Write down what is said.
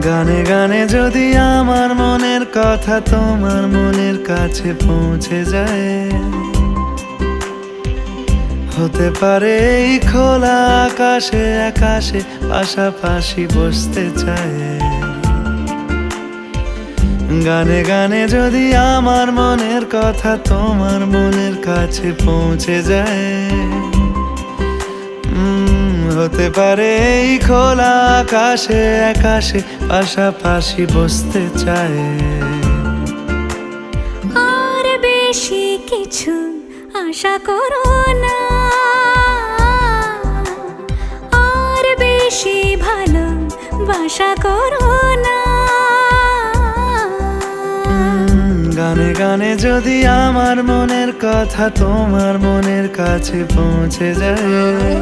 গানে গানে যদি আমার মনের কথা তোমার মনের কাছে পৌঁছে যায়, হতে পারে এই খোলা আকাশে আকাশে পাশাপাশি বসতে চায়। গানে গানে যদি আমার মনের কথা তোমার মনের কাছে পৌঁছে যায়, হতে পারে এই খোলা আকাশে আকাশে পাশাপাশি বসতে চায়। আর বেশি কিছু আশা করো না, আর বেশি ভালোবাসা করো না। গানে গানে যদি আমার মনের কথা তোমার মনের কাছে পৌঁছে যায়,